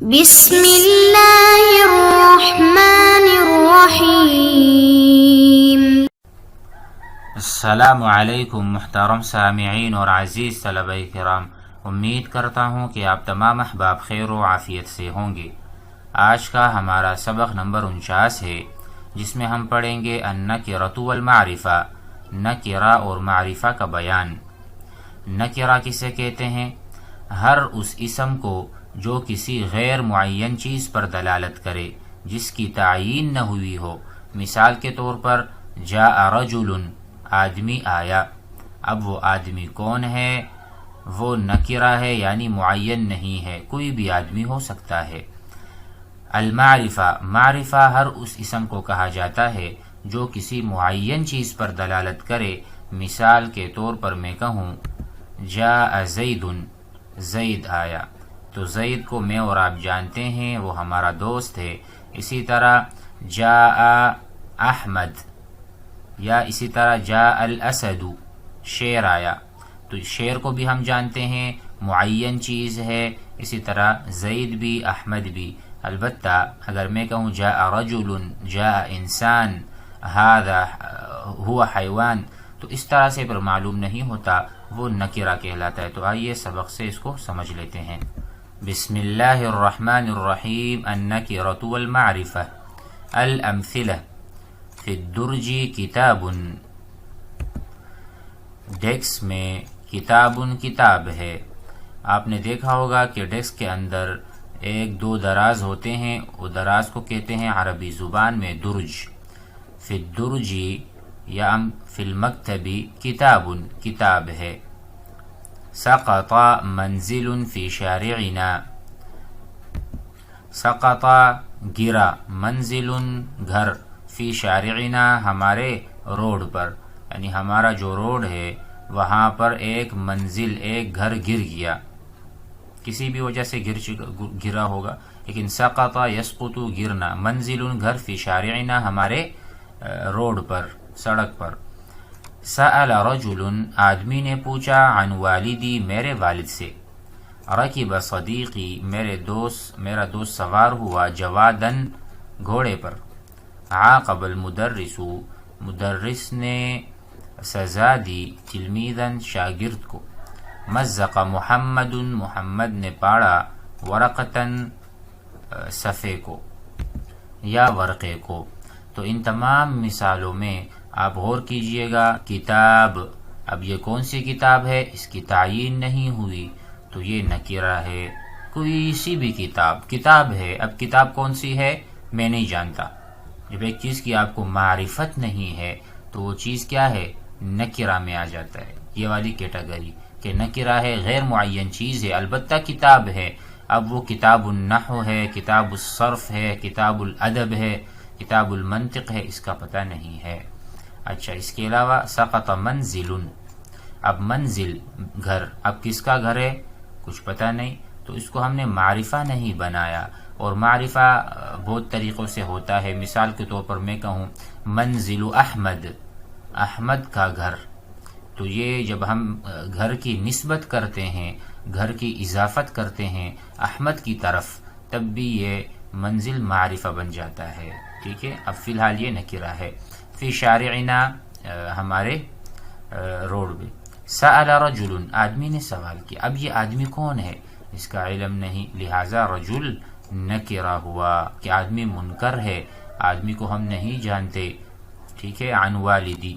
بسم اللہ الرحمن الرحیم۔ السلام علیکم محترم سامعین اور عزیز طلبہ کرام، امید کرتا ہوں کہ آپ تمام احباب خیر و عافیت سے ہوں گے۔ آج کا ہمارا سبق نمبر 49 ہے، جس میں ہم پڑھیں گے النکرۃ والمعرفہ، نکرہ اور معرفہ کا بیان۔ نکرہ کسے کہتے ہیں؟ ہر اس اسم کو جو کسی غیر معین چیز پر دلالت کرے جس کی تعیین نہ ہوئی ہو۔ مثال کے طور پر جاء رجل، آدمی آیا۔ اب وہ آدمی کون ہے؟ وہ نکرہ ہے، یعنی معین نہیں ہے، کوئی بھی آدمی ہو سکتا ہے۔ المعرفہ، معرفہ ہر اس اسم کو کہا جاتا ہے جو کسی معین چیز پر دلالت کرے۔ مثال کے طور پر میں کہوں جاء زید، زید آیا، تو زید کو میں اور آپ جانتے ہیں، وہ ہمارا دوست ہے۔ اسی طرح جاء احمد، یا اسی طرح جاء الاسد، شیر آیا، تو شیر کو بھی ہم جانتے ہیں، معین چیز ہے۔ اسی طرح زید بھی، احمد بھی۔ البتہ اگر میں کہوں جاء رجل، جاء انسان، ھذا ہوا حیوان، تو اس طرح سے پر معلوم نہیں ہوتا، وہ نکرہ کہلاتا ہے۔ تو آئیے سبق سے اس کو سمجھ لیتے ہیں۔ بسم اللہ الرحمن الرحیم۔ النکرۃ والمعرفہ۔ الامثلہ فی الدرج کتاب، ڈیسک میں کتاب کتاب ہے۔ آپ نے دیکھا ہوگا کہ ڈیسک کے اندر ایک دو دراز ہوتے ہیں، وہ دراز کو کہتے ہیں عربی زبان میں درج۔ فی الدرج یا فی المکتب کتاب، کتاب ہے۔ سقط منزل فی شارعنا، سقط گرا، منزل گھر، فی شارعنا ہمارے روڈ پر، یعنی ہمارا جو روڈ ہے وہاں پر ایک منزل، ایک گھر گر گیا، کسی بھی وجہ سے گرا ہوگا، لیکن سقط یسقط گرنا، منزل گھر، فی شارعنا ہمارے روڈ پر، سڑک پر۔ سأل رجل، آدمی نے پوچھا، عن والدی، میرے والد سے۔ رکب صدیقی، میرا دوست سوار ہوا، جوادن گھوڑے پر۔ عاقب المدرس، مدرس نے سزا دی، تلمیذاً شاگرد کو۔ مزق محمد، محمد نے پاڑا، ورقتاً صفحے کو یا ورقے کو۔ تو ان تمام مثالوں میں آپ غور کیجئے گا، کتاب، اب یہ کون سی کتاب ہے؟ اس کی تعیین نہیں ہوئی، تو یہ نکرہ ہے۔ کوئی سی بھی کتاب، کتاب ہے۔ اب کتاب کون سی ہے میں نہیں جانتا۔ جب ایک چیز کی آپ کو معرفت نہیں ہے تو وہ چیز کیا ہے؟ نکرہ میں آ جاتا ہے، یہ والی کیٹیگری کہ نکرہ ہے، غیر معین چیز ہے، البتہ کتاب ہے۔ اب وہ کتاب النحو ہے، کتاب الصرف ہے، کتاب الادب ہے، کتاب المنطق ہے، اس کا پتہ نہیں ہے۔ اچھا، اس کے علاوہ سقط منزل، اب منزل گھر، اب کس کا گھر ہے کچھ پتہ نہیں، تو اس کو ہم نے معرفہ نہیں بنایا۔ اور معرفہ بہت طریقوں سے ہوتا ہے۔ مثال کے طور پر میں کہوں منزل احمد، احمد کا گھر، تو یہ جب ہم گھر کی نسبت کرتے ہیں، گھر کی اضافت کرتے ہیں احمد کی طرف، تب بھی یہ منزل معرفہ بن جاتا ہے، ٹھیک ہے۔ اب فی الحال یہ نکرہ ہے۔ فی شارعنا ہمارے روڈ پہ۔ سأل رجل، آدمی نے سوال کیا۔ اب یہ آدمی کون ہے اس کا علم نہیں، لہٰذا رجل نکرہ ہوا کہ آدمی منکر ہے، آدمی کو ہم نہیں جانتے، ٹھیک ہے۔ عن والدی،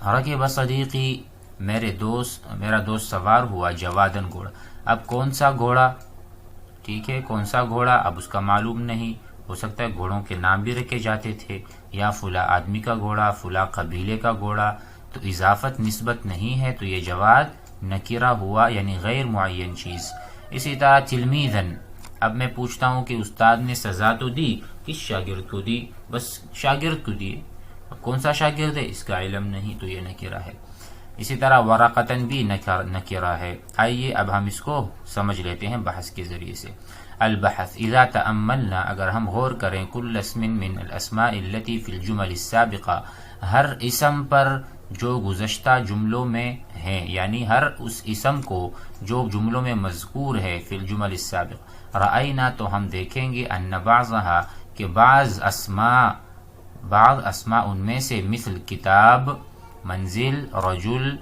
رکب صدیقی، میرا دوست سوار ہوا، جوادن گھوڑا۔ اب کون سا گھوڑا، ٹھیک ہے، کون سا گھوڑا اب اس کا معلوم نہیں، ہو سکتا ہے گھوڑوں کے نام بھی رکھے جاتے تھے، یا فلاں آدمی کا گھوڑا، فلاں قبیلے کا گھوڑا، تو اضافت نسبت نہیں ہے، تو یہ جواد نکرہ ہوا، یعنی غیر معین چیز۔ اسی طرح تلمیذاً، اب میں پوچھتا ہوں کہ استاد نے سزا تو دی، کس شاگرد کو دی؟ بس شاگرد کو دی، اب کون سا شاگرد ہے اس کا علم نہیں، تو یہ نکرہ ہے۔ اسی طرح ورقتاً بھی نکرہ ہے۔ آئیے اب ہم اس کو سمجھ لیتے ہیں بحث کے ذریعے سے۔ البحث، اذا تأملنا، اگر ہم غور کریں، کل اسم من الاسماء التي في الجمل السابقة، ہر اسم پر جو گزشتہ جملوں میں ہیں، یعنی ہر اس اسم کو جو جملوں میں مذکور ہے، فی الجمل السابق، رأینا تو ہم دیکھیں گے ان بعضها کہ بعض اسماء ان میں سے مثل کتاب، منزل، رجل،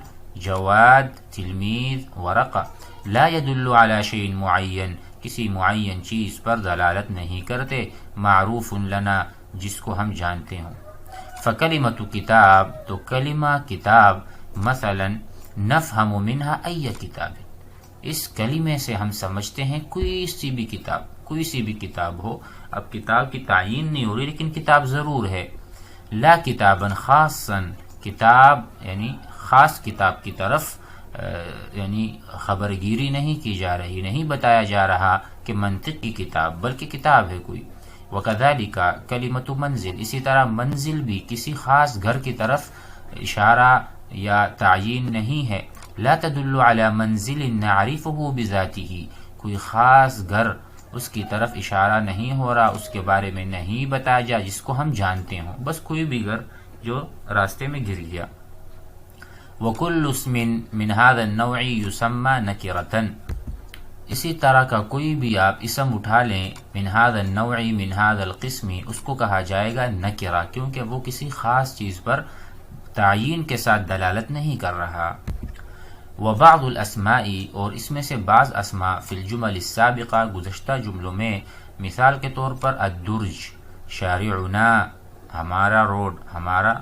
جواد، تلمیذ، ورقہ لا يدل على شيء معین کسی معین چیز پر دلالت نہیں کرتے، معروف لنا جس کو ہم جانتے ہوں۔ فکلمۃ کتاب تو کلمہ کتاب مثلا نفہم منها ای کتاب، اس کلمے سے ہم سمجھتے ہیں کوئی سی بھی کتاب ہو۔ اب کتاب کی تعین نہیں ہو رہی لیکن کتاب ضرور ہے۔ لا کتابا خاصا، کتاب یعنی خاص کتاب کی طرف یعنی خبرگیری نہیں کی جا رہی، نہیں بتایا جا رہا کہ منطق کی کتاب، بلکہ کتاب ہے کوئی۔ وکذالک کلمۃ منزل، اسی طرح منزل بھی کسی خاص گھر کی طرف اشارہ یا تعیین نہیں ہے۔ لا تدل علی منزل نعرفه بذاته، کوئی خاص گھر اس کی طرف اشارہ نہیں ہو رہا، اس کے بارے میں نہیں بتایا جا جس کو ہم جانتے ہوں، بس کوئی بھی گھر جو راستے میں گر گیا۔ وکل اسم من هذا النوع یسمى نکرۃ، اسی طرح کا کوئی بھی آپ اسم اٹھا لیں من هذا النوع من هذا القسم، اس کو کہا جائے گا نکرہ، کیونکہ وہ کسی خاص چیز پر تعیین کے ساتھ دلالت نہیں کر رہا۔ وبعض الاسماء، اور اس میں سے بعض اسماء فی الجمل السابقہ گزشتہ جملوں میں، مثال کے طور پر الدرج، شارعنا ہمارا روڈ، ہمارا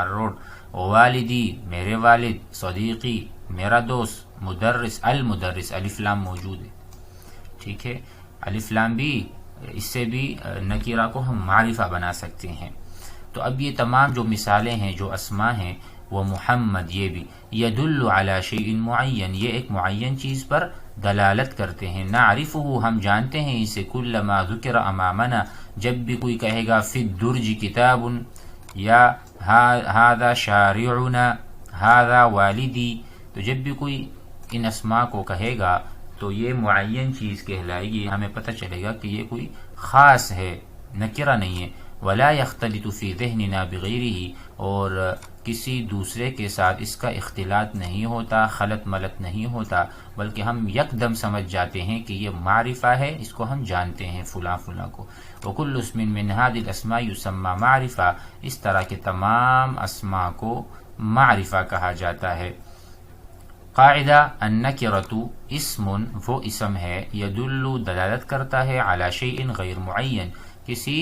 روڈ، والدی میرے والد، صدیقی میرا دوست، مدرس المدرس، الف لام موجود ہے، ٹھیک ہے، الف لام بھی اس سے بھی نکیرہ کو ہم معرفہ بنا سکتے ہیں۔ تو اب یہ تمام جو مثالیں ہیں جو اسماء ہیں، وہ محمد یہ بھی یدل علی شیء معین، یہ ایک معین چیز پر دلالت کرتے ہیں۔ نعرفہ ہم جانتے ہیں اسے، کلما ذکر امامنا جب بھی کوئی کہے گا فی الدرج کتاب، یا ھذا شارعنا، ھذا والدی، تو جب بھی کوئی ان اسماء کو کہے گا تو یہ معین چیز کہلائے گی، ہمیں پتہ چلے گا کہ یہ کوئی خاص ہے، نکرہ نہیں ہے۔ ولا يختلط في ذهننا بغيره، اور کسی دوسرے کے ساتھ اس کا اختلاط نہیں ہوتا، خلط ملط نہیں ہوتا، بلکہ ہم یکدم سمجھ جاتے ہیں کہ یہ معرفہ ہے، اس کو ہم جانتے ہیں فلاں فلاں کو۔ وكل اسم من هذه الاسماء يسمى معرفہ، اس طرح کے تمام اسماء کو معرفہ کہا جاتا ہے۔ قاعدہ النکرۃ اسم، وہ اسم ہے، یدل دلالت کرتا ہے علی شیء غیر معین، کسی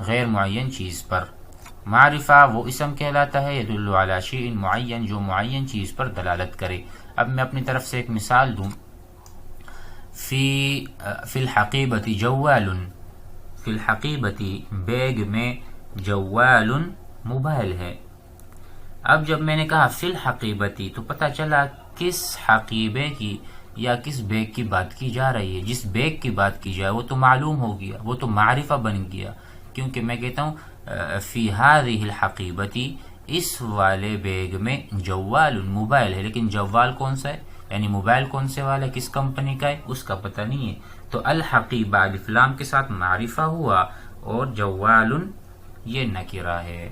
غیر معین چیز پر۔ معرفہ وہ اسم کہلاتا ہے یدل علی شیء معین، جو معین چیز پر دلالت کرے۔ اب میں اپنی طرف سے ایک مثال دوں، فی الحقیبۃ جوال، فی الحقیبۃ بیگ میں، جوال موبائل ہے۔ اب جب میں نے کہا فی الحقیبۃ تو پتہ چلا کس حقیبے کی یا کس بیگ کی بات کی جا رہی ہے۔ جس بیگ کی بات کی جائے وہ تو معلوم ہو گیا، وہ تو معرفہ بن گیا، کیونکہ میں کہتا ہوں فی هذه الحقیبۃ، اس والے بیگ میں، جوال موبائل ہے، لیکن جوال کون سا ہے، یعنی موبائل کون سے والا ہے، کس کمپنی کا ہے، اس کا پتہ نہیں ہے۔ تو الحقیبہ الف لام کے ساتھ معرفہ ہوا، اور جوال یہ نکرہ ہے۔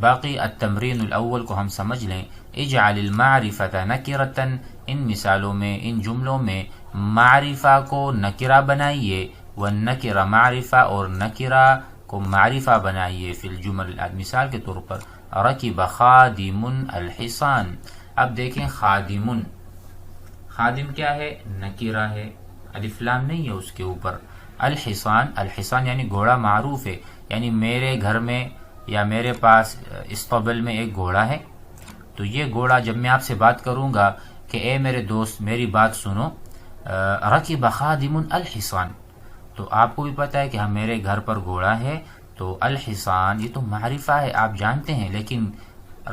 باقی التمرین الاول کو ہم سمجھ لیں۔ اجعل المعرفۃ نکرۃ، ان مثالوں میں، ان جملوں میں معرفہ کو نکرہ بنائیے، والنکرہ معرفہ، اور نکرہ کو معرفہ بنائیے فی الجمل، مثال کے طور پر رکب خادم الحصان۔ اب دیکھیں خادم، خادم کیا ہے، نکرہ ہے، الف لام نہیں ہے اس کے اوپر۔ الحصان، الحصان یعنی گھوڑا معروف ہے، یعنی میرے گھر میں یا میرے پاس اسطبل میں ایک گھوڑا ہے، تو یہ گھوڑا جب میں آپ سے بات کروں گا کہ اے میرے دوست میری بات سنو، رکب خادم الحصان، تو آپ کو بھی پتہ ہے کہ ہم میرے گھر پر گھوڑا ہے، تو الحصان یہ تو معرفہ ہے، آپ جانتے ہیں، لیکن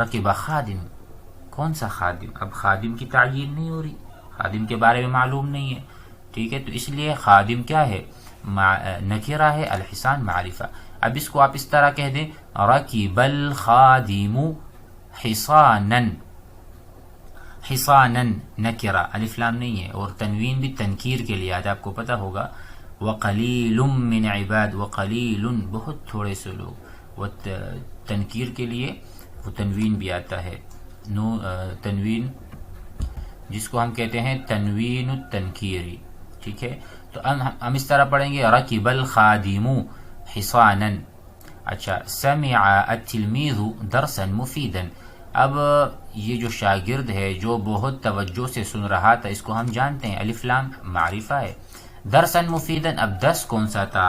رکب خادم، کون سا خادم؟ اب خادم کی تعین نہیں ہو رہی، خادم کے بارے میں معلوم نہیں ہے، ٹھیک ہے، تو اس لیے خادم کیا ہے، نکرہ ہے، الحصان معرفہ۔ اب اس کو آپ اس طرح کہہ دیں، رکب الخادم حصانا، حصانا نکرہ، الف لام نہیں ہے، اور تنوین بھی تنکیر کے لیے آتا ہے، آپ کو پتہ ہوگا۔ وقلیل من عباد، وقلیل بہت تھوڑے سے لوگ، وہ تنکیر کے لیے وہ تنوین بھی آتا ہے، تنوین جس کو ہم کہتے ہیں تنوین التنکیری، ٹھیک ہے۔ تو ہم اس طرح پڑھیں گے رکب الخادم حصانا. اچھا سمع التلمیذ درسا مفیدا. اب یہ جو شاگرد ہے جو بہت توجہ سے سن رہا تھا، اس کو ہم جانتے ہیں الف لام معرفہ ہے. درسا مفیدا، اب درس کون سا تھا،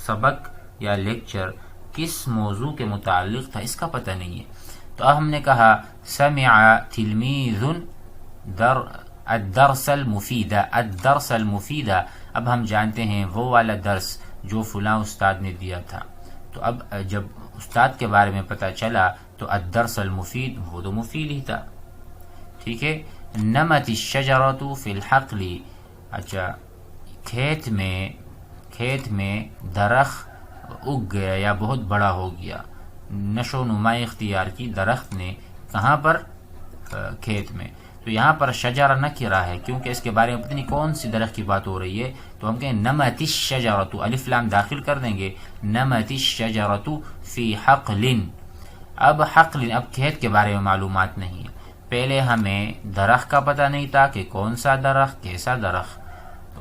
سبق یا لیکچر کس موضوع کے متعلق تھا، اس کا پتہ نہیں ہے. تو اب ہم نے کہا سمع تلمیذ الدرس المفید. الدرس المفید، اب ہم جانتے ہیں وہ والا درس جو فلاں استاد نے دیا تھا. تو اب جب استاد کے بارے میں پتہ چلا تو الدرس المفید وہ تو مفید ہی تھا. ٹھیک ہے. نمت الشجرۃ فی الحقل. اچھا کھیت میں درخت اگ گیا یا بہت بڑا ہو گیا. نشو نما اختیار کی درخت نے، کہاں پر، کھیت میں. تو یہاں پر شجر نکرہ ہے کیونکہ اس کے بارے میں پتہ نہیں کون سی درخت کی بات ہو رہی ہے. تو ہم کہیں نمت الشجرۃ، الف لام داخل کر دیں گے، نمت الشجرۃ فی حقل. اب حقل، اب کھیت کے بارے میں معلومات نہیں ہے. پہلے ہمیں درخت کا پتہ نہیں تھا کہ کون سا درخت، کیسا درخت،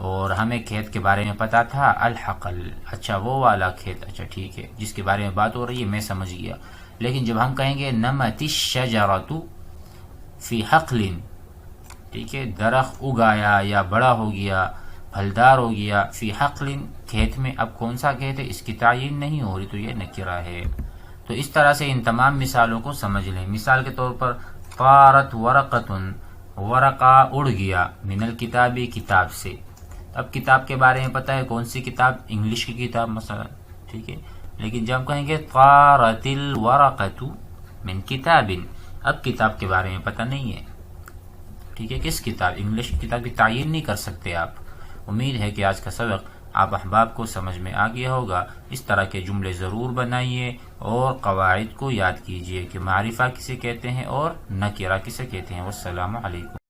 اور ہمیں کھیت کے بارے میں پتا تھا الحقل. اچھا وہ والا کھیت، اچھا ٹھیک ہے جس کے بارے میں بات ہو رہی ہے میں سمجھ گیا. لیکن جب ہم کہیں گے نمت الشجرۃ فی حقل، ٹھیک ہے، درخت اگایا یا بڑا ہو گیا، پھلدار ہو گیا، فی حقل کھیت میں. اب کون سا کھیت ہے اس کی تعین نہیں ہو رہی، تو یہ نکرہ ہے. تو اس طرح سے ان تمام مثالوں کو سمجھ لیں. مثال کے طور پر طارت ورقۃ، ورقہ اڑ گیا، من الکتاب کتاب سے. اب کتاب کے بارے میں پتہ ہے کون سی کتاب، انگلش کی کتاب مثلا، ٹھیک ہے. لیکن جب ہم کہیں گے طارت الورقۃ من کتاب، اب کتاب کے بارے میں پتہ نہیں ہے، ٹھیک ہے، کس کتاب، انگلش کی کتاب کی تعین نہیں کر سکتے آپ. امید ہے کہ آج کا سبق آپ احباب کو سمجھ میں آ گیا ہوگا. اس طرح کے جملے ضرور بنائیے اور قواعد کو یاد کیجیے کہ معرفہ کسے کہتے ہیں اور نکرہ کسے کہتے ہیں. والسلام علیکم.